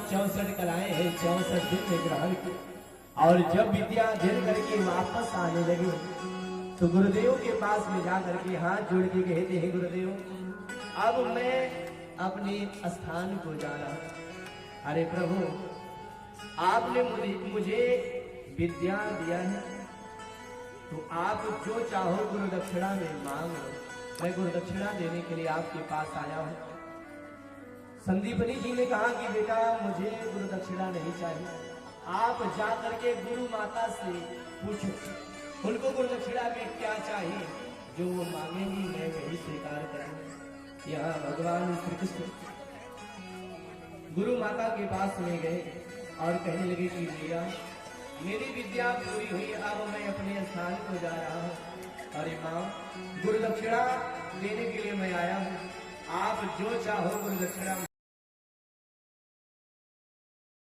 64 कलाएं हैं, 64 दिन में ग्रहण की। और जब विद्या अध्ययन करके वापस आने लगे तो गुरुदेव के पास में जा करके हाथ जोड़ के कहते हैं, गुरुदेव अब मैं अपने स्थान को जा रहा हूं। अरे प्रभु, आपने मुझे विद्या दिया है तो आप जो चाहो गुरु दक्षिणा में मांग लो। मैं गुरु दक्षिणा देने के लिए आपके पास आया हूं। संदीपनी जी ने कहा कि बेटा मुझे गुरु दक्षिणा नहीं चाहिए, आप जा करके गुरु माता से पूछो, उनको गुरु दक्षिणा में क्या चाहिए, जो वो मांगेंगी मैं वही स्वीकार करूंगा। यहाँ भगवान श्री कृष्ण गुरु माता के पास में गए और कहने लगे कि भैया मेरी विद्या पूरी हुई, अब मैं अपने स्थान को जा रहा हूँ। अरे माँ, गुरु दक्षिणा देने के लिए मैं आया हूँ, आप जो चाहो गुरु दक्षिणा